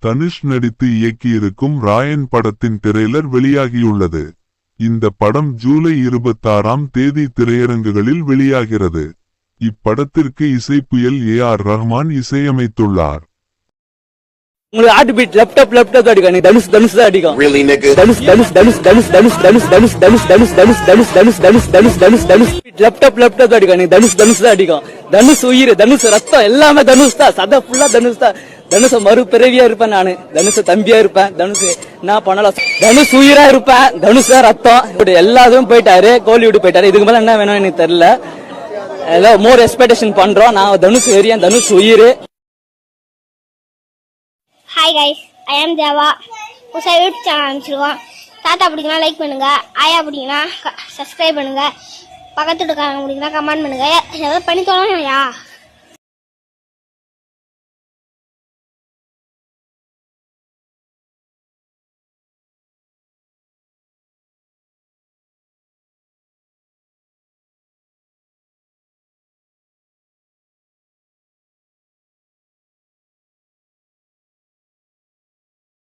தனுஷ் நடித்து இயக்கியிருக்கும் ராயன் படத்தின் ட்ரெய்லர் வெளியாகியுள்ளது. இந்த படம் ஜூலை 26ஆம் தேதி திரையரங்குகளில் வெளியாகிறது. இப்படத்திற்கு இசைப்புயல் AR ரஹ்மான் இசையமைத்துள்ளார். உங்களுக்கு ஹார்ட் பீட் லேப்டாப் அடிக்கும். நீ தனுஷ் தான் அடிக்கும். Really nigga? தனுஷ் லேப்டாப் அடிக்கும். நீ தனுஷ் தான் அடிக்கும். தனுஷ் உயிர், தனுஷ் ரத்தம், எல்லாமே தனுஷ் தான். சத ஃபுல்லா தனுஷ் தான். தனுஷ மறுபிறவியா இருப்பேன் நானு. தனுஷ தம்பியா இருப்பேன். தனுஷ் நான் பண்ணலாம். தனுஷ் உயிரா இருப்பேன். தனுஷ் தான் ரத்தம். எல்லாத்தையும் போயிட்டாரு. கோலிவுட் போயிட்டாரு. இதுக்கு மேல என்ன வேணும் எனக்கு தெரியல. ஏதோ மோர் எக்ஸ்பெக்டேஷன் பண்றோம். நான் தனுஷ் ஏரியன், தனுஷ் உயிர். ஹாய் கைஸ், ஐ ஆம் தேவா. புதுசாக யூடியூப் சேனல் ஆரம்பிச்சிருக்கோம். தாத்தா பிடிக்குன்னா லைக் பண்ணுங்க, ஆயா பிடிக்குன்னா சப்ஸ்கிரைப் பண்ணுங்க, பக்கத்து வீட்டுக்காரங்க பிடிக்குன்னா கமெண்ட் பண்ணுங்க. ஏதாவது பண்ணி தோணும் யா.